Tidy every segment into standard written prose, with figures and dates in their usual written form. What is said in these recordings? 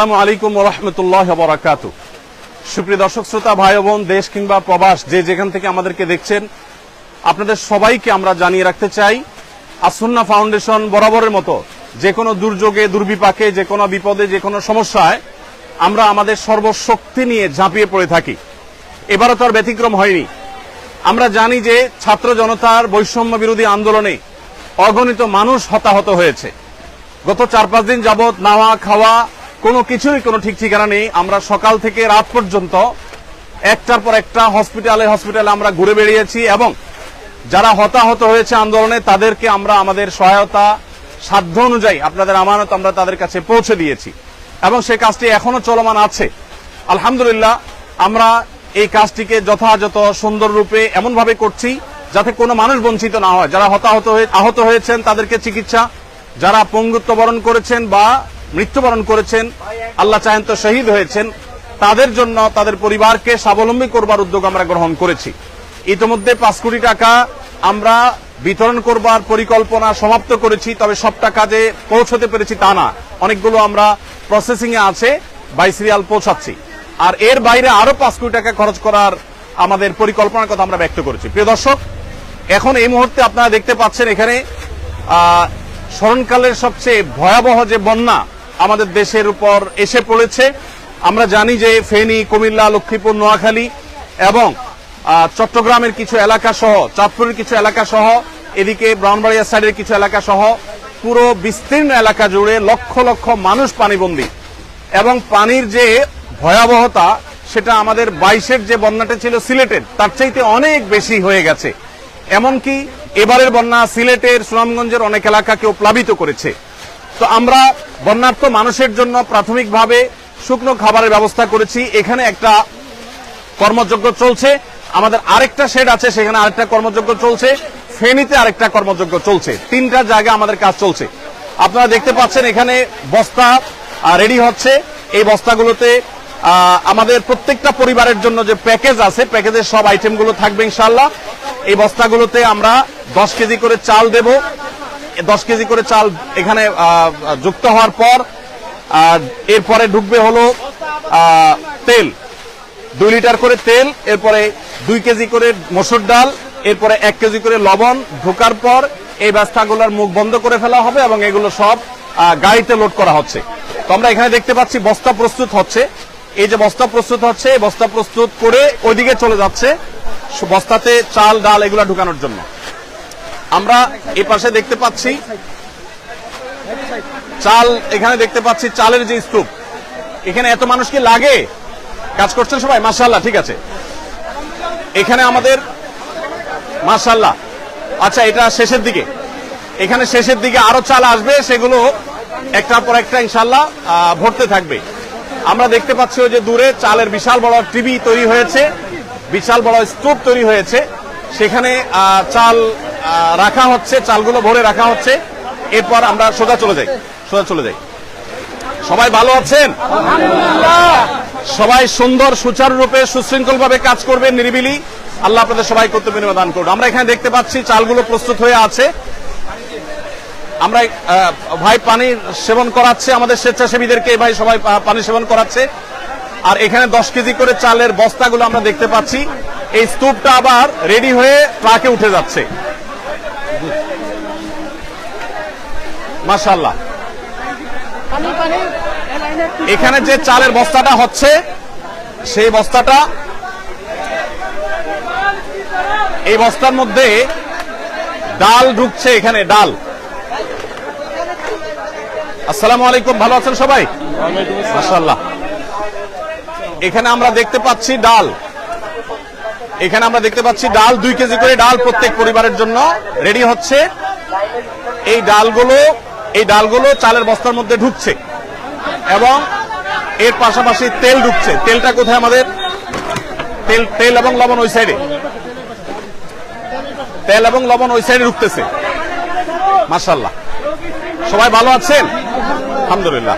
আসসালামু আলাইকুম ওয়া রাহমাতুল্লাহি ওয়া বারাকাতুহু। সুপ্রিয় দর্শক শ্রোতা ভাই বোন, দেশ কিংবা প্রবাস যে যেখান থেকে আমাদেরকে দেখছেন, আপনাদের সবাইকে আমরা জানিয়ে রাখতে চাই, আসুন্নাহ ফাউন্ডেশন বরাবরের মতো যে কোনো দুর্যোগে, দুর্বিপাকে, যে কোনো বিপদে, যে কোনো সমস্যায় আমরা আমাদের সর্বশক্তি নিয়ে ঝাঁপিয়ে পড়ে থাকি। এবারও তো আর ব্যতিক্রম হয়নি। আমরা জানি যে ছাত্র জনতার বৈষম্য বিরোধী আন্দোলনে অগণিত মানুষ হতাহত হয়েছে। গত 4-5 দিন যাবৎ নাওয়া খাওয়া কোনো কিছুরই কোনো ঠিক ঠিকানা নেই। আমরা সকাল থেকে রাত পর্যন্ত একটার পর একটা হসপিটালে আমরা ঘুরে বেরিয়েছি এবং যারা হতাহত হয়েছে আন্দোলনে তাদেরকে আমরা আমাদের সহায়তা সাধ্য অনুযায়ী আপনাদের আমানত আমরা তাদের কাছে পৌঁছে দিয়েছি এবং সেই কাজটি এখনো চলমান আছে। আলহামদুলিল্লাহ, আমরা এই কাজটিকে যথাযথ সুন্দর রূপে এমনভাবে করছি যাতে কোনো মানুষ বঞ্চিত না হয়। যারা আহত হয়েছেন তাদেরকে চিকিৎসা, যারা পঙ্গুত্ব বরণ করেছেন বা মৃত্যুবরণ করেছেন, আল্লাহ চাহেন তো শহীদ হয়েছেন, তাদের জন্য তাদের পরিবারকে স্বাবলম্বী করবার উদ্যোগ আমরা গ্রহণ করেছি। ইতিমধ্যে 5 কোটি টাকা আমরা বিতরণ করবার পরিকল্পনা সমাপ্ত করেছি। তবে সব টাকা যে পৌঁছতে পেরেছি তা না, অনেকগুলো আমরা প্রসেসিং এ আছে, বাই সিরিয়াল পৌঁছাচ্ছি। আর এর বাইরে আরো 5 কোটি টাকা খরচ করার আমাদের পরিকল্পনার কথা আমরা ব্যক্ত করেছি। প্রিয় দর্শক, এখন এই মুহূর্তে আপনারা দেখতে পাচ্ছেন এখানে স্মরণকালের সবচেয়ে ভয়াবহ যে বন্যা আমাদের দেশের উপর এসে পড়েছে। আমরা জানি যে ফেনী, কুমিল্লা, লক্ষ্মীপুর, নোয়াখালী এবং চট্টগ্রামের কিছু এলাকা সহ, চাঁদপুরের কিছু এলাকা সহ, এদিকে ব্রাহ্মণবাড়িয়া সাইডের কিছু এলাকা সহ পুরো বিস্তীর্ণ এলাকা জুড়ে লক্ষ লক্ষ মানুষ পানিবন্দী এবং পানির যে ভয়াবহতা সেটা আমাদের 22-এর যে বন্যাটা ছিল সিলেটের তার চাইতে অনেক বেশি হয়ে গেছে। এমনকি এবারের বন্যা সিলেটের, সুনামগঞ্জের অনেক এলাকাকেও প্লাবিত করেছে। তো আমরা বন্যার্ত মানুষের জন্য প্রাথমিকভাবে শুকনো খাবারের ব্যবস্থা করেছি। এখানে একটা কর্মযজ্ঞ চলছে, আমাদের আরেকটা শেড আছে সেখানে আরেকটা কর্মযজ্ঞ চলছে, ফেনীতে আরেকটা কর্মযজ্ঞ চলছে। 3টা জায়গায় আমাদের কাজ চলছে। আপনারা দেখতে পাচ্ছেন এখানে বস্তা রেডি হচ্ছে। এই বস্তাগুলোতে আমাদের প্রত্যেকটা পরিবারের জন্য যে প্যাকেজ আছে, প্যাকেজের সব আইটেমগুলো থাকবে ইনশাআল্লাহ। এই বস্তাগুলোতে আমরা 10 কেজি করে চাল দেব। 10 কেজি করে চাল এখানে যুক্ত হওয়ার পর এরপরে ঢুকবে হলো তেল, 2 লিটার করে তেল, এরপরে 2 কেজি করে মসুর ডাল, এরপরে 1 কেজি করে লবণ ঢোকার পর এই বস্তাগুলোর মুখ বন্ধ করে ফেলা হবে এবং এগুলো সব গাড়িতে লোড করা হচ্ছে। তো আমরা এখানে দেখতে পাচ্ছি বস্তা প্রস্তুত হচ্ছে। এই যে বস্তা প্রস্তুত হচ্ছে, বস্তা প্রস্তুত করে ওইদিকে চলে যাচ্ছে বস্তাতে চাল ডাল এগুলা ঢুকানোর জন্য। আমরা এই পাশে দেখতে পাচ্ছি চাল, এখানে দেখতে পাচ্ছি চালের যে স্তূপ। এখানে এত মানুষ কি লাগে? কাজ করছেন সবাই? মাশাআল্লাহ, ঠিক আছে। এখানে আমাদের মাশাআল্লাহ, আচ্ছা এটা শেষের দিকে, এখানে শেষের দিকে আরো চাল আসবে, সেগুলো একটার পর একটা ইনশাআল্লাহ ভরতে থাকবে। আমরা দেখতে পাচ্ছি ওই যে দূরে চালের বিশাল বড় টিভি তৈরি হয়েছে, বিশাল বড় স্তূপ তৈরি হয়েছে, সেখানে চাল রাখা হচ্ছে, চালগুলো ভরে রাখা হচ্ছে। এরপর আমরা সোজা চলে যাই। সবাই ভালো আছেন? সবাই সুন্দর সুচারুরূপে সুশৃঙ্খল ভাবে কাজ করবেন, নিরিবিলি। আল্লাহ আপনাদের সবাই কর্তব্য বিনিময় দান করুন। আমরা এখানে দেখতে পাচ্ছি চালগুলো প্রস্তুত হয়ে আছে। আমরা ভাই পানি সেবন করাচ্ছে আমাদের স্বেচ্ছাসেবীদেরকে, ভাই সবাই পানি সেবন করাচ্ছে। আর এখানে 10 কেজি করে চালের বস্তাগুলো আমরা দেখতে পাচ্ছি। এই স্তূপটা আবার রেডি হয়ে ট্রাকে উঠে যাচ্ছে। মাশাআল্লাহ, এখানে যে চালের বস্তাটা হচ্ছে সেই বস্তাটা, এই বস্তার মধ্যে ডাল ঢুকছে। এখানে ডাল। আসসালামু আলাইকুম, ভালো আছেন সবাই? মাশাআল্লাহ। এখানে আমরা দেখতে পাচ্ছি ডাল, এখানে আমরা দেখতে পাচ্ছি ডাল, 2 কেজি করে ডাল প্রত্যেক পরিবারের জন্য রেডি হচ্ছে। এই ডালগুলো চালের বস্তার মধ্যে ঢুকছে এবং এর পাশাপাশি তেল ঢুকছে। তেলটা কোথায় আমাদের? তেল এবং লবণ ওই সাইডে, তেল এবং লবণ ওই সাইডে ঢুকতেছে। মাশাআল্লাহ, সবাই ভালো আছেন? আলহামদুলিল্লাহ।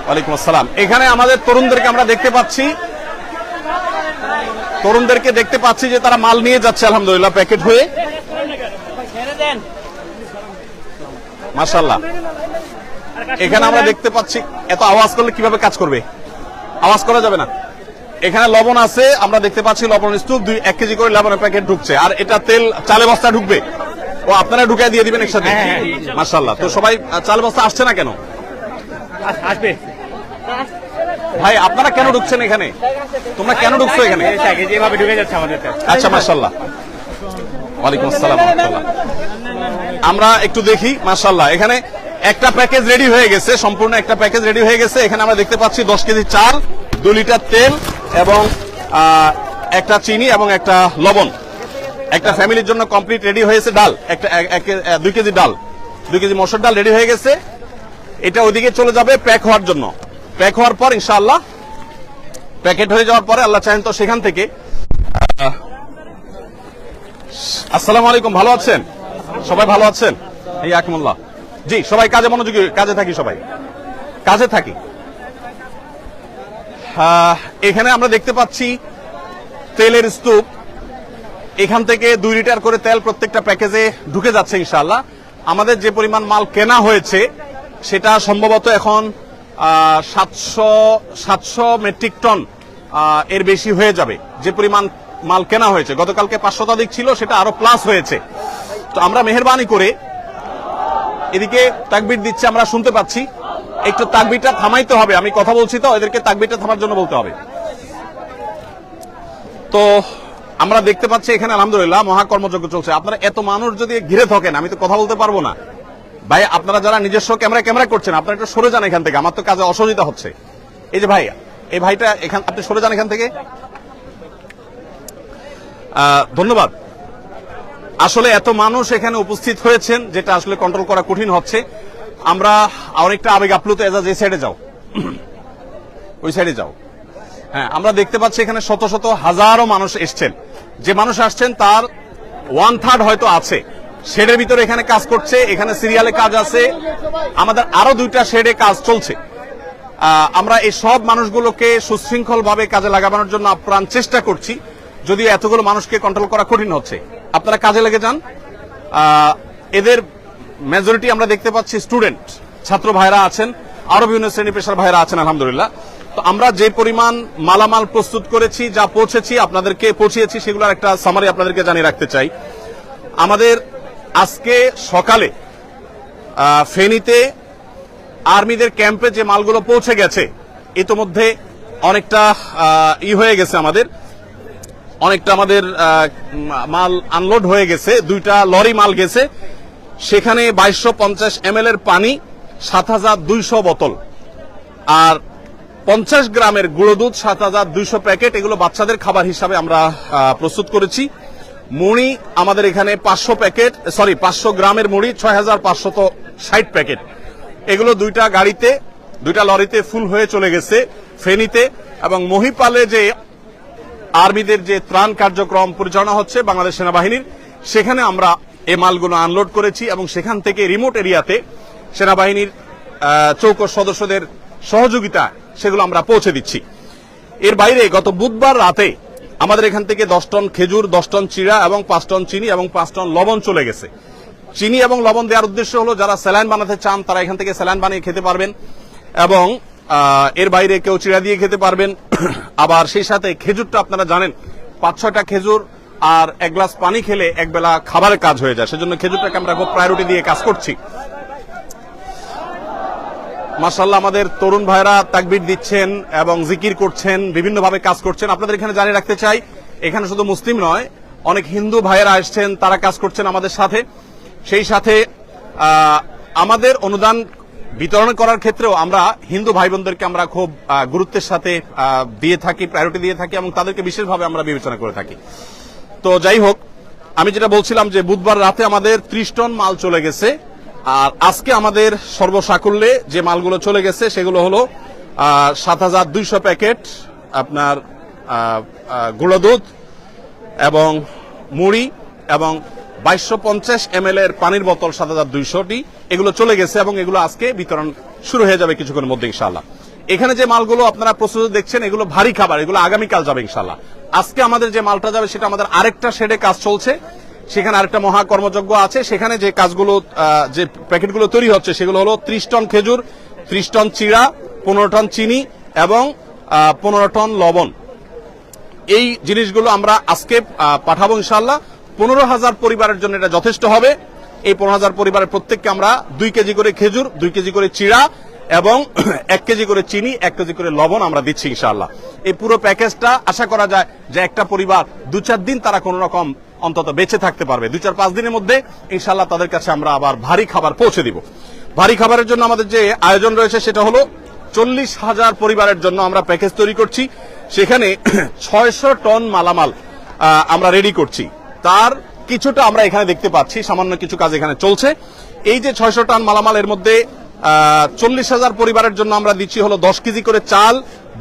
ওয়ালাইকুম আসসালাম। এখানে আমাদের তরুণদেরকে আমরা দেখতে পাচ্ছি যে তারা মাল নিয়ে যাচ্ছে আলহামদুলিল্লাহ প্যাকেট হয়ে। মাশাআল্লাহ, এখানে আমরা দেখতে পাচ্ছি এত আওয়াজ করলে কিভাবে কাজ করবে, আওয়াজ করা যাবে না। এখানে লবণ আছে, আমরা দেখতে পাচ্ছি লবণ স্তূপ 1 কেজি করে লবণের প্যাকেট ঢুকছে, আর এটা তেল চালে বস্তা ঢুকবে, ও আপনারা ঢুকাই দিয়ে দিবেন একসাথে। মাশাআল্লাহ। তো সবাই চাল বস্তা আসছে না কেন? আসবে ভাই আপনারা কেন ঢুকছেন এখানে? তোমরা কেন ঢুকছো এখানে? যেভাবে ঢুকে যাচ্ছে আমাদের। আচ্ছা মাশাআল্লাহ। ওয়ালাইকুম আসসালাম ওয়া রাহমাতুল্লাহ। আমরা একটু দেখি। মাশাআল্লাহ, এখানে একটা প্যাকেজ রেডি হয়ে গেছে, সম্পূর্ণ একটা প্যাকেজ রেডি হয়ে গেছে। এখানে আমরা দেখতে পাচ্ছি 10 কেজি চাল, 2 লিটার তেল এবং একটা চিনি এবং একটা লবণ। একটা ফ্যামিলির জন্য কমপ্লিট রেডি হয়েছে। ডাল একটা 2 কেজি ডাল, 2 কেজি মসুর ডাল রেডি হয়ে গেছে। এটা ওইদিকে চলে যাবে প্যাক হওয়ার জন্য। প্যাক হওয়ার পর ইনশাআল্লাহ প্যাকেট হয়ে যাওয়ার পরে আল্লাহ চাহেন তো সেখান থেকে। আসসালামু আলাইকুম, ভালো আছেন সবাই? ভালো আছেন? এই আকিমুল্লাহ। জি, সবাই কাজে মনোযোগী, কাজে থাকি, সবাই কাজে থাকি। এখানে আমরা দেখতে পাচ্ছি তেলের স্তূপ। এখান থেকে 2 লিটার করে তেল প্রত্যেকটা প্যাকেজে ঢুকে যাচ্ছে ইনশাআল্লাহ। আমাদের যে পরিমাণ মাল কেনা হয়েছে সেটা সম্ভবত এখন 700 মেট্রিক টন এর বেশি হয়ে যাবে। যে পরিমাণ মাল কেনা হয়েছে, গতকালকে 500 শতাধিক ছিল, সেটা আরো প্লাস হয়েছে। তো আমরা মেহেরবানি করে, এদিকে তাকবীর দিচ্ছে আমরা শুনতে পাচ্ছি, একটু তাকবীরটা থামাইতে হবে। আমি কথা বলছি তো, এদেরকে তাকবীরটা থামার জন্য বলতে হবে। তো আমরা দেখতে পাচ্ছি এখানে আলহামদুলিল্লাহ মহাকর্মযজ্ঞ চলছে। আপনারা এত মানুষ যদি ঘিরে থাকেন, আমি তো কথা বলতে পারবো না। ভাই আপনারা যারা নিজস্ব ক্যামেরা করছেন, আপনারা একটু সরে যান এখান থেকে, আমার তো কাজে অসুবিধা হচ্ছে। এই যে ভাই, এই ভাইটা এখান, আপনি সরে যান এখান থেকে। ধন্যবাদ। আসলে এত মানুষ এখানে উপস্থিত হয়েছেন, যেটা আসলে কন্ট্রোল করা কঠিন হচ্ছে। আমরা অনেকটা আবেগ আপ্লুত। এজাজ এই সাইডে যাও, ওই সাইডে যাও। হ্যাঁ, আমরা দেখতে পাচ্ছি এখানে শত শত হাজারো মানুষ এসছেন। যে মানুষ আসছেন তার 1/3 হয়তো আছে শেডের ভিতরে এখানে কাজ করছে। এখানে সিরিয়ালে কাজ আছে, আমাদের আরো 2টা শেডে কাজ চলছে। আমরা এই সব মানুষগুলোকে সুশৃঙ্খল ভাবে কাজে লাগানোর জন্য আপ্রাণ চেষ্টা করছি, যদিও এতগুলো মানুষকে কন্ট্রোল করা কঠিন হচ্ছে। আপনারা কাজে লেগে যান। এদের মেজরিটি আমরা দেখতে পাচ্ছি স্টুডেন্ট, ছাত্র ভাইরা আছেন, আরো বিভিন্ন শ্রেণী পেশার ভাইরা আছেন আলহামদুলিল্লাহ। তো আমরা যে পরিমাণ মালামাল প্রস্তুত করেছি, যা পৌঁছেছি আপনাদেরকে পৌঁছিয়েছি, সেগুলোর একটা সামারি আপনাদেরকে জানিয়ে রাখতে চাই। আমাদের আজকে সকালে ফেনীতে আর্মিদের ক্যাম্পে যে মালগুলো পৌঁছে গেছে, ইতোমধ্যে অনেকটা হয়ে গেছে, অনেকটা আমাদের মাল আনলোড হয়ে গেছে। 2টা লরি মাল গেছে, সেখানে 2250 ml এর পানি, 7200 বোতল, আর 50 গ্রামের গুঁড়ো দুধ, 7200 প্যাকেট। এগুলো বাচ্চাদের খাবার হিসাবে আমরা প্রস্তুত করেছি। মুড়ি আমাদের এখানে 500 গ্রামের মুড়ি, 6560 প্যাকেট। এগুলো 2টা গাড়িতে, 2টা লরিতে ফুল হয়ে চলে গেছে ফেনীতে। এবং মহিপালে যে আর্মিদের যে ত্রাণ কার্যক্রম পরিচালনা হচ্ছে বাংলাদেশ সেনাবাহিনীর, সেখানে আমরা এই মালগুলো আনলোড করেছি এবং সেখান থেকে রিমোট এরিয়াতে সেনাবাহিনীর চৌকস সদস্যদের সহযোগিতা সেগুলো আমরা পৌঁছে দিচ্ছি। এর বাইরে গত বুধবার রাতে আমাদের এখান থেকে 10 টন খেজুর, 10 টন চিড়া এবং 5 টন চিনি এবং 5 টন লবণ চলে গেছে। চিনি এবং লবণ দেওয়ার উদ্দেশ্য হলো যারা স্যালাইন বানাতে চান তারা এখান থেকে স্যালাইন বানিয়ে খেতে পারবেন, এবং এর বাইরে কেউ চিড়া দিয়ে খেতে পারবেন। আবার সেই সাথে খেজুরটা আপনারা জানেন 5-6টা খেজুর আর 1 গ্লাস পানি খেলে একবেলা খাবারের কাজ হয়ে যায়, সেজন্য খেজুরটাকে আমরা খুব প্রায়োরিটি দিয়ে কাজ করছি। মাশাআল্লাহ, আমাদের তরুণ ভাইরা তাকবীর দিচ্ছেন এবং জিকির করছেন, বিভিন্নভাবে কাজ করছেন। আপনাদের এখানে জানিয়ে রাখতে চাই, এখানে শুধু মুসলিম নয়, অনেক হিন্দু ভাইয়েরা আসছেন, তারা কাজ করছেন আমাদের সাথে। সেই সাথে আমাদের অনুদান বিতরণ করার ক্ষেত্রেও আমরা হিন্দু ভাই বোনদেরকে আমরা খুব গুরুত্বের সাথে দিয়ে থাকি, প্রায়োরিটি দিয়ে থাকি, এবং তাদেরকে বিশেষভাবে আমরা বিবেচনা করে থাকি। তো যাই হোক, আমি যেটা বলছিলাম যে বুধবার রাতে আমাদের 30 টন মাল চলে গেছে, আর আজকে আমাদের সর্বসাকুল্যে যে মালগুলো চলে গেছে সেগুলো হলো 7200 প্যাকেট আপনার গুঁড়ো দুধ এবং মুড়ি এবং 2250 ml এর পানির বোতল 7200টি, এগুলো চলে গেছে এবং এগুলো আজকে বিতরণ শুরু হয়ে যাবে কিছুক্ষণের মধ্যে ইনশাআল্লাহ। এখানে যে মালগুলো আপনারা প্রস্তুত দেখছেন এগুলো ভারী খাবার, এগুলো আগামীকাল যাবে ইনশাআল্লাহ। আজকে আমাদের যে মালটা যাবে সেটা আমাদের আরেকটা শেডে কাজ চলছে, সেখানে আরেকটা মহা কর্মযজ্ঞ আছে। সেখানে যে কাজগুলো যে প্যাকেটগুলো তৈরি হচ্ছে সেগুলো হলো 30 টন খেজুর, 30 টন চিড়া, 15 টন চিনি এবং 15 টন লবণ। এই জিনিসগুলো আমরা আজকে পাঠাবো ইনশাআল্লাহ। 15,000 পরিবারের জন্য এটা যথেষ্ট হবে। এই 15,000 পরিবারের প্রত্যেককে আমরা 2 কেজি করে খেজুর, 2 কেজি করে চিড়া এবং 1 কেজি করে চিনি, 1 কেজি করে লবণ আমরা দিচ্ছি ইনশাআল্লাহ। এই পুরো প্যাকেজটা আশা করা যায় যে একটা পরিবার 2-4 দিন তারা কোন রকম অন্তত বেঁচে থাকতে পারবে। 2-4-5 দিনের মধ্যে ইনশাআল্লাহ তাদের কাছে আমরা আবার ভারী খাবার পৌঁছে দিব। ভারী খাবারের জন্য আমাদের যে আয়োজন রয়েছে সেটা হলো 40,000 পরিবারের জন্য আমরা প্যাকেজ তৈরি করছি। সেখানে 600 টন মালামাল আমরা রেডি করছি। তার কিছুটা আমরা এখানে দেখতে পাচ্ছি, সামান্য কিছু কাজ এখানে চলছে। এই যে 600 টন মালামাল, এর মধ্যে 40,000 পরিবারের জন্য আমরা দিচ্ছি হলো 10 কেজি করে চাল,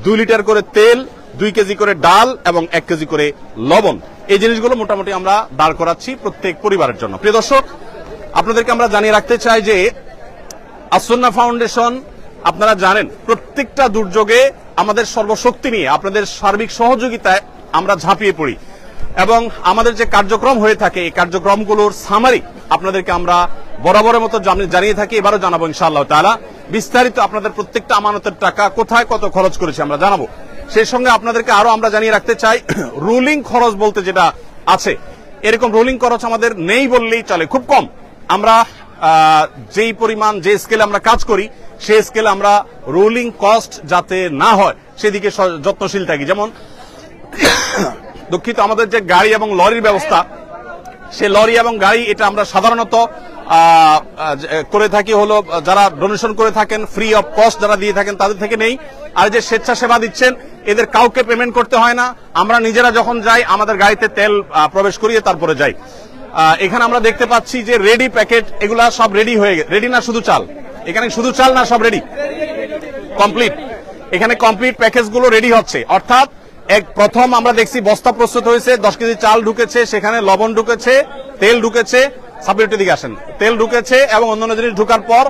2 লিটার করে তেল, 2 কেজি করে ডাল এবং 1 কেজি করে লবণ। এই জিনিসগুলো মোটামুটি আমরা দাঁড় করাচ্ছি প্রত্যেক পরিবারের জন্য। প্রিয় দর্শক, আপনাদেরকে আমরা জানিয়ে রাখতে চাই যে আসুন্নাহ ফাউন্ডেশন, আপনারা জানেন প্রত্যেকটা দুর্যোগে আমাদের সর্বশক্তি নিয়ে আপনাদের সার্বিক সহযোগিতায় আমরা ঝাঁপিয়ে পড়ি এবং আমাদের যে কার্যক্রম হয়ে থাকে এই কার্যক্রমগুলোর সামারি আপনাদেরকে আমরা বরাবরের মতো জানিয়ে থাকি, এবারও জানাবো ইনশাআল্লাহ তাআলা। বিস্তারিত আপনাদের প্রত্যেকটা আমানতের টাকা কোথায় কত খরচ করেছি আমরা জানাবো। সেই সঙ্গে আপনাদেরকে আরো আমরা জানিয়ে রাখতে চাই, রুলিং খরচ বলতে যেটা আছে, এরকম রুলিং খরচ আমাদের নেই বললেই চলে, খুব কম। আমরা যেই পরিমাণ যে স্কেলে আমরা কাজ করি সেই স্কেলে আমরা রুলিং কস্ট যাতে না হয় সেদিকে যত্নশীল থাকি। যেমন দুঃখিত, আমাদের যে গাড়ি এবং লরির ব্যবস্থা, সে লরি এবং গাড়ি এটা আমরা সাধারণত করে থাকি হলো যারা ডোনেশন করে থাকেন, ফ্রি অফ কস্ট যারা দিয়ে থাকেন তাদের থেকে নেই। আর যে স্বেচ্ছাসেবা দিচ্ছেন এদের কাউকে পেমেন্ট করতে হয় না। আমরা নিজেরা যখন যাই আমাদের গাড়িতে তেল প্রবেশ করিয়ে তারপরে যাই। এখানে আমরা দেখতে পাচ্ছি যে রেডি প্যাকেট, এগুলা সব রেডি হয়ে গেছে। রেডি না শুধু চাল, এখানে শুধু চাল না, সব রেডি কমপ্লিট। এখানে কমপ্লিট প্যাকেজ গুলো রেডি হচ্ছে। অর্থাৎ প্রথম আমরা দেখছি বস্তা প্রস্তুত হয়েছে, 10 কেজি চাল ঢুকেছে, সেখানে লবণ ঢুকেছে, তেল ঢুকেছে, সাবজেক্টের দিকে আসেন, তেল ঢুকেছে এবং অন্যান্য জিনিস ঢুকার পর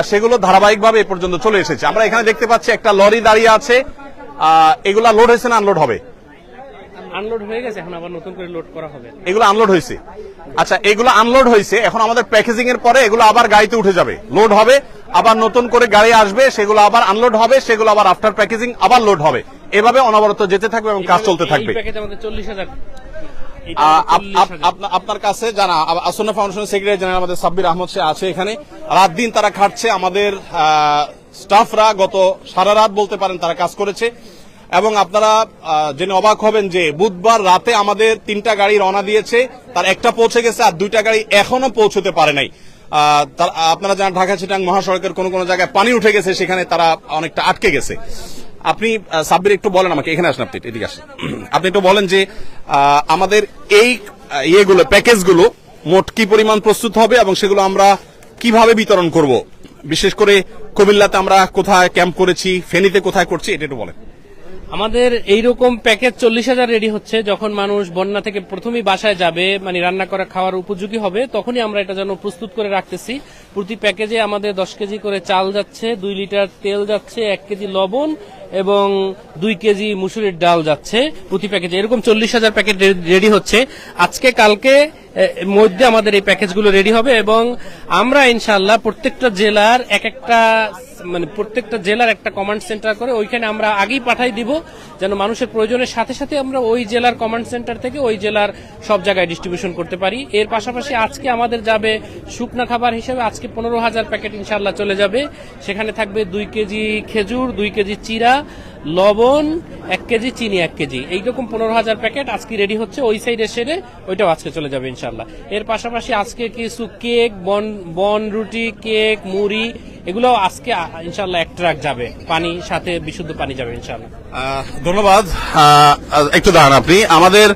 সেগুলো ধারাবাহিকভাবে এ পর্যন্ত চলে এসেছে। আমরা এখানে দেখতে পাচ্ছি একটা লরি দাঁড়িয়ে আছে। এগুলা লোড হয়েছে না আনলোড হবে? আনলোড হয়ে গেছে, এখন আবার নতুন করে লোড করা হবে। এগুলো আনলোড হয়েছে। আচ্ছা, এগুলো আনলোড হয়েছে, এখন আমাদের প্যাকেজিং এর পরে এগুলো আবার গাড়িতে উঠে যাবে, লোড হবে, আবার নতুন করে গাড়ি আসবে, সেগুলো আবার আনলোড হবে, সেগুলো আবার আফটার প্যাকেজিং আবার লোড হবে। এভাবে অনবরত যেতে থাকবে এবং কাজ চলতে থাকবে। এই প্যাকেজ আমাদের 40,000। আপনার কাছে জানা আসুন্নাহ ফাউন্ডেশনের সেক্রেটারি জেনারেল আমাদের সাব্বির আহমদ সে আছে এখানে। রাত দিন তারা খাটছে, আমাদের স্টাফরা গত সারা রাত বলতে পারেন তারা কাজ করেছে। এবং আপনারা জেনে অবাক হবেন যে বুধবার রাতে আমাদের 3টা গাড়ি রওনা দিয়েছে, তার একটা পৌঁছে গেছে আর 2টা গাড়ি এখনো পৌঁছতে পারে নাই। আপনারা জানেন ঢাকা চিটাং মহাসড়কের কোন কোন জায়গায় পানি উঠে গেছে, সেখানে তারা অনেকটা আটকে গেছে। আপনি সাব্বির একটু বলেন আমাকে, এখানে আসেন, আপনি এদিকে আসেন, আপনি একটু বলেন যে আমাদের এই ইয়েগুলো প্যাকেজগুলো মোট কি পরিমাণ প্রস্তুত হবে এবং সেগুলো আমরা কিভাবে বিতরণ করব, বিশেষ করে কুমিল্লাতে আমরা কোথায় ক্যাম্প করেছি, ফেনীতে কোথায় করছি, এটা একটু বলেন। আমাদের এইরকম প্যাকেজ 40,000 রেডি হচ্ছে। যখন মানুষ বন্যা থেকে প্রথমেই বাসায় যাবে, মানে রান্না করা খাওয়ার উপযোগী হবে, তখনই আমরা এটা যেন প্রস্তুত করে রাখতেছি। প্রতি প্যাকেজে আমাদের 10 কেজি করে চাল যাচ্ছে, 2 লিটার তেল যাচ্ছে, 1 কেজি লবণ এবং 2 কেজি মুসুরির ডাল যাচ্ছে প্রতি প্যাকেজে। এরকম 40,000 প্যাকেট রেডি হচ্ছে। আজকে কালকে মধ্যে আমাদের এই প্যাকেজগুলো রেডি হবে এবং আমরা ইনশাআল্লাহ প্রত্যেকটা জেলার প্রত্যেকটা জেলার একটা কমান্ড সেন্টার করে ওইখানে আমরা আগেই পাঠাই দিব, যেন মানুষের প্রয়োজনের সাথে সাথে আমরা ওই জেলার কমান্ড সেন্টার থেকে ওই জেলার সব জায়গায় ডিস্ট্রিবিউশন করতে পারি। এর পাশাপাশি আজকে আমাদের যাবে শুকনা খাবার হিসেবে, আজকে 15,000 প্যাকেট ইনশাআল্লাহ চলে যাবে। সেখানে থাকবে 2 কেজি খেজুর, 2 কেজি চিরা, লবণ, 1 কেজি চিনি, 1 কেজি, এইরকম 15,000 প্যাকেট আজকে রেডি হচ্ছে। ওই সাইডে সেরে ওইটাও আজকে চলে যাবে ইনশাআল্লাহ। এর পাশাপাশি আজকে কিছু কেক, বন রুটি, কেক, মুড়ি, এগুলো আজকে ইনশাআল্লাহ 1 ট্রাক যাবে। পানি সাথে বিশুদ্ধ পানি যাবে ইনশাআল্লাহ। ধন্যবাদ। একটু দাঁড়ান আপনি, আমাদের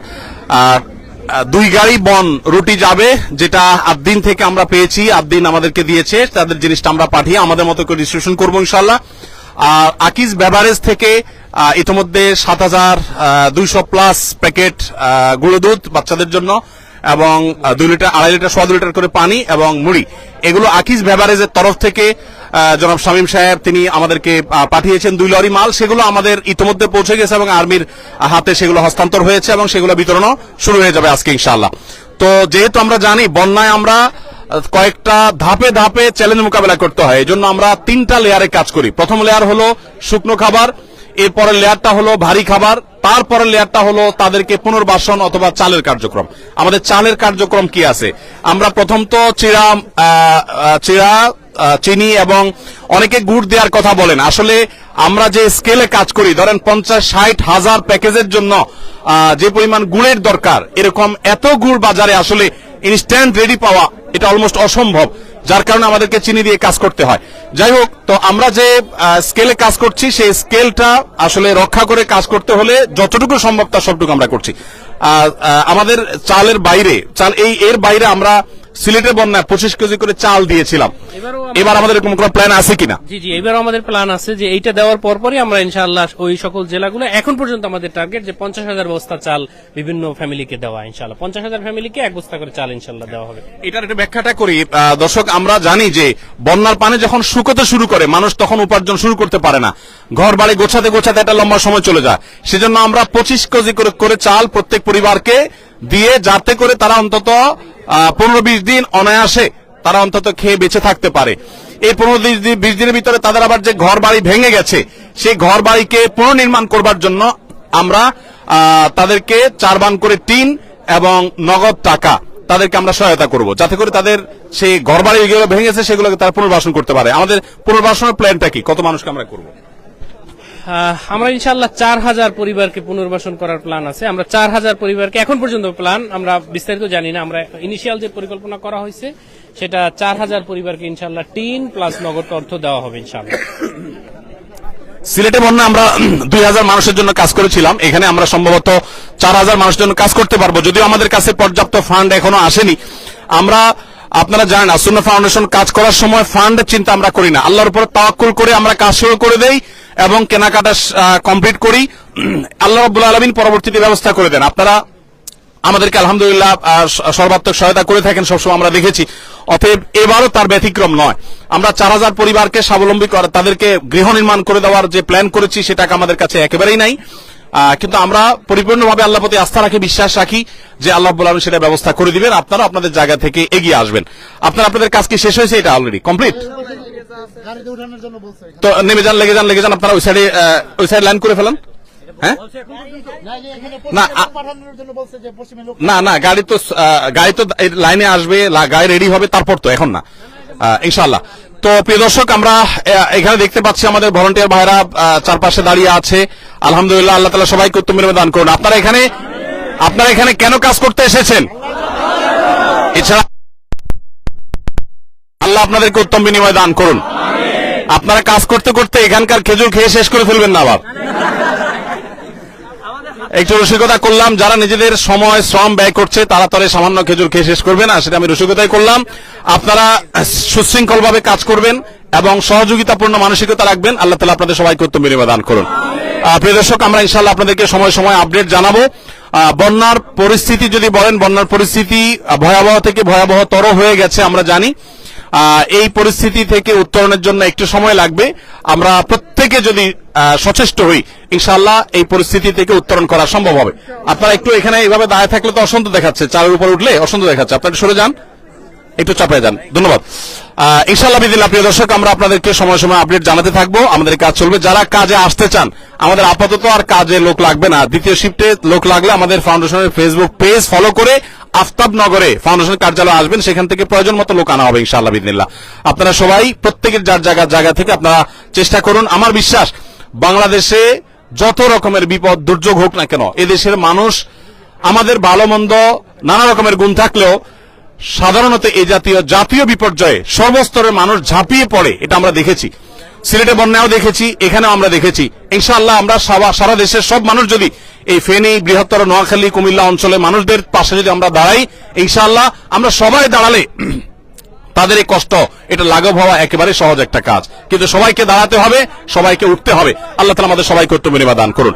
2 গাড়ি বন রুটি যাবে, যেটা আদ্দিন থেকে আমরা পেয়েছি, আদ্দিন আমাদেরকে দিয়েছে, তাদের জিনিসটা আমরা পাঠিয়ে আমাদের মতো করে ডিস্ট্রিবিউশন করবো ইনশাআল্লাহ। আকিজ বেভারেজ থেকে ইতিমধ্যে 7,200 প্লাস প্যাকেট গুঁড়ো দুধ বাচ্চাদের জন্য এবং 2 লিটার, 2.5 লিটার, 2.25 লিটার করে পানি এবং মুড়ি, এগুলো আকিজ বেভারেজের তরফ থেকে জনাব শামীম সাহেব তিনি আমাদেরকে পাঠিয়েছেন 2 লরি মাল। সেগুলো আমাদের ইতিমধ্যে পৌঁছে গেছে এবং আর্মির হাতে সেগুলো হস্তান্তর হয়েছে এবং সেগুলো বিতরণও শুরু হয়ে যাবে আজকে ইনশাআল্লাহ। তো যেহেতু আমরা জানি বন্যায় আমরা কয়েকটা ধাপে ধাপে চ্যালেঞ্জ মোকাবেলা করতে হয়, এই জন্য আমরা 3টা লেয়ারে কাজ করি। প্রথম লেয়ার হলো শুকনো খাবার, এরপরের লেয়ারটা হলো ভারী খাবার, তারপরের লেয়ারটা হলো তাদেরকে পুনর্বাসন অথবা চালের কার্যক্রম। আমাদের চালের কার্যক্রম কি আছে? আমরা প্রথম তো চিড়া, চিনি এবং অনেকে গুড় দেওয়ার কথা বলেন। আসলে আমরা যে স্কেলে কাজ করি, ধরেন 50-60 হাজার প্যাকেজের জন্য যে পরিমাণ গুড়ের দরকার, এরকম এত গুড় বাজারে আসলে ইনস্ট্যান্ট রেডি পাওয়া এটা অলমোস্ট অসম্ভব, যার কারণে আমাদেরকে চিনি দিয়ে কাজ করতে হয়। যাই হোক, তো আমরা যে স্কেলে কাজ করছি সেই স্কেলটা আসলে রক্ষা করে কাজ করতে হলে যতটুকু সম্ভব তার সবটুকু আমরা করছি। আমাদের চালের বাইরে এর বাইরে আমরা সিলেটের বন্যায় 25 কেজি করে চাল দিয়েছিলাম। এবার আমাদের এরকম কোনো প্ল্যান আছে কিনা? জি জি, এবার আমাদের প্ল্যান আছে যে এইটা দেওয়ার পরপরই আমরা ইনশাআল্লাহ ওই সকল জেলাগুলো, এখন পর্যন্ত আমাদের টার্গেট যে 50,000 বস্তা চাল বিভিন্ন ফ্যামিলিকে দেওয়া, ইনশাআল্লাহ 50,000 ফ্যামিলিকে 1 বস্তা করে চাল ইনশাআল্লাহ দেওয়া হবে। এটার একটু ব্যাখ্যাটা করি দর্শক। আমরা জানি যে বন্যার পানি যখন শুকোতে শুরু করে মানুষ তখন উপার্জন শুরু করতে পারে না, ঘর বাড়ি গোছাতে গোছাতে একটা লম্বা সময় চলে যায়। সেজন্য আমরা 25 কেজি করে চাল প্রত্যেক পরিবারকে দিয়ে, যাতে করে তারা অন্তত 15-20 দিন অনায়াসে তারা অন্তত খেয়ে বেঁচে থাকতে পারে। এই 15-20 দিনের ভিতরে তাদের আবার যে ঘর বাড়ি ভেঙে গেছে সেই ঘর বাড়িকে পুনর্নির্মাণ করবার জন্য আমরা তাদেরকে 4 বান করে টিন এবং নগদ টাকা তাদেরকে আমরা সহায়তা করব, যাতে করে তাদের সেই ঘর বাড়ি যেগুলো ভেঙে গেছে সেগুলোকে তারা পুনর্বাসন করতে পারে। আমাদের পুনর্বাসনের প্ল্যানটা কি? কত মানুষকে আমরা করব? আমরা ইনশাআল্লাহ 4,000 পরিবারকে পুনর্বাসন করার প্ল্যান আছে। আমরা 4,000 পরিবারকে এখন পর্যন্ত প্ল্যান, আমরা বিস্তারিত জানি না, আমরা ইনিশিয়াল যে পরিকল্পনা করা হয়েছে সেটা 4,000 পরিবারকে ইনশাআল্লাহ টিন প্লাস নগদ অর্থ দেওয়া হবে ইনশাআল্লাহ। সিলেটে বন্যা আমরা 2,000 মানুষের জন্য কাজ করেছিলাম, এখানে আমরা সম্ভবত 4,000 মানুষের জন্য কাজ করতে পারবো, যদিও আমাদের কাছে পর্যাপ্ত ফান্ড এখনো আসেনি। আমরা, আপনারা জানেন, সুন্নাহ ফাউন্ডেশন কাজ করার সময় ফান্ডের চিন্তা আমরা করি না, আল্লাহর উপর তাওয়াক্কুল করে আমরা কাজ শুরু করে দেই এবং কেনাকাটা কমপ্লিট করি। আল্লাহ রাব্বুল আলামিন পরবর্তীতে ব্যবস্থা করে দেন। আপনারা আমাদেরকে আলহামদুলিল্লাহ সর্বাত্মক সহায়তা করে থাকেন, সবসময় আমরা দেখেছি। অতএব এবারও তার ব্যতিক্রম নয়। আমরা 4,000 পরিবারকে স্বাবলম্বী করা, তাদেরকে গৃহ নির্মাণ করে দেওয়ার যে প্ল্যান করেছি সেটাকে আমাদের কাছে একেবারেই নাই, কিন্তু আমরা পরিপূর্ণভাবে আল্লাহর প্রতি আস্থা রাখি, বিশ্বাস রাখি যে আল্লাহ রাব্বুল আলামিন সেটা ব্যবস্থা করে দিবেন। আপনারা আপনাদের জায়গা থেকে এগিয়ে আসবেন। আপনাদের কাজ কি শেষ হয়েছে? এটা অলরেডি কমপ্লিট। তো নেমে যান, লেগে যান, আপনারা ওই সাইড লাইন করে ফেলেন। হ্যাঁ, না গাড়ি তো লাইনে আসবে, গাড়ি রেডি হবে, তারপর তো, এখন না ইনশাআল্লাহ। তো প্রিয় দর্শক, আমরা এখানে দেখতে পাচ্ছি আমাদের ভলান্টিয়ার ভাইরা চারপাশে দাঁড়িয়ে আছে। আলহামদুলিল্লাহ, আল্লাহ তাআলা সবাইকে উত্তম বিনিময় দান করুন। আপনারা এখানে কেন কাজ করতে এসেছেন? এছাড়া আল্লাহ আপনাদেরকে উত্তম বিনিময় দান করুন। আপনারা কাজ করতে করতে এখানকার খেজুর খেয়ে শেষ করে ফেলবেন না আবার। একটু রসিকতা করলাম, যারা নিজেদের সময় শ্রম ব্যয় করছে তারা তরে সামান্য খেজুর খেয়ে শেষ করবে না, সেটা আমি রসিকতাই করলাম। আপনারা সুশৃঙ্খল ভাবে কাজ করবেন এবং সহযোগিতাপূর্ণ মানসিকতা রাখবেন। আল্লাহ তাআলা আপনাদের সবাইকে উত্তম বিনিময় দান করুন। প্রিয় দর্শক, আমরা ইনশাআল্লাহ আপনাদেরকে সময় সময় আপডেট জানাবো। বন্যার পরিস্থিতি যদি বলেন, বন্যার পরিস্থিতি ভয়াবহ থেকে ভয়াবহতর হয়ে গেছে আমরা জানি। এই পরিস্থিতি থেকে উত্তরণের জন্য একটু সময় লাগবে। আমরা প্রত্যেকে যদি সচেষ্ট হই, ইনশাআল্লাহ এই পরিস্থিতি থেকে উত্তরণ করা সম্ভব হবে। আপনারা একটু এখানে এইভাবে দাঁড়িয়ে থাকলে তো অসন্ত দেখাচ্ছে, চালের উপর উঠলে অসন্ত দেখাচ্ছে, আপনারা সরে যান, একটু চাপায় যান। ধন্যবাদ। ইনশাআল্লাহ বিদিল্লাহ, প্রিয় দর্শক, আমরা আপনাদেরকে সময় সময় আপডেট জানাতে থাকবো। আমাদের কাজ চলবে। যারা কাজে আসতে চান, আমাদের আপাতত আর কাজে লোক লাগবে না, দ্বিতীয় শিফটে লোক লাগলে আমাদের ফাউন্ডেশনের ফেসবুক পেজ ফলো করে আফতাবনগরে ফাউন্ডেশন কার্যালয়ে আসবেন, সেখান থেকে প্রয়োজন মতো লোক আনা হবে ইনশাআল্লাহ বিদিল্লাহ। আপনারা সবাই প্রত্যেকের যার জায়গা থেকে আপনারা চেষ্টা করুন। আমার বিশ্বাস, বাংলাদেশে যত রকমের বিপদ দুর্যোগ হোক না কেন, এদেশের মানুষ, আমাদের ভালো মন্দ নানা রকমের গুণ থাকলেও সাধারণত এই জাতীয় বিপর্যয়ে সর্বস্তরের মানুষ ঝাঁপিয়ে পড়ে, এটা আমরা দেখেছি। সিলেটে বন্যাও দেখেছি, এখানেও আমরা দেখেছি। ইনশাআল্লাহ আমরা সারা দেশের সব মানুষ যদি এই ফেনী, বৃহত্তর নোয়াখালী, কুমিল্লা অঞ্চলে মানুষদের পাশে যদি আমরা দাঁড়াই, ইনশাআল্লাহ আমরা সবাই দাঁড়ালে তাদের এই কষ্ট এটা লাঘব হওয়া একেবারে সহজ একটা কাজ। কিন্তু সবাইকে দাঁড়াতে হবে, সবাইকে উঠতে হবে। আল্লাহ তাআলা আমাদের সবাইকে উত্তম বিনিময় দান করুন।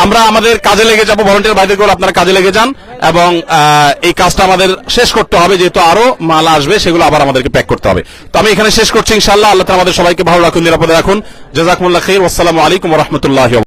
আমরা আমাদের কাজে লেগে যাব। ভলান্টিয়ার ভাইদের আপনারা কাজে লেগে যান এবং এই কাজটা আমাদের শেষ করতে হবে, যেহেতু আরো মাল আসবে, সেগুলো আবার আমাদেরকে প্যাক করতে হবে। তো আমি এখানে শেষ করছি ইনশাআল্লাহ। আল্লাহ তাআলা আমাদের সবাইকে ভালো রাখুন, নিরাপদে রাখুন। জাযাকুমুল্লাহ খাইর। ওয়াসসালামু আলাইকুম ওয়া রাহমাতুল্লাহি।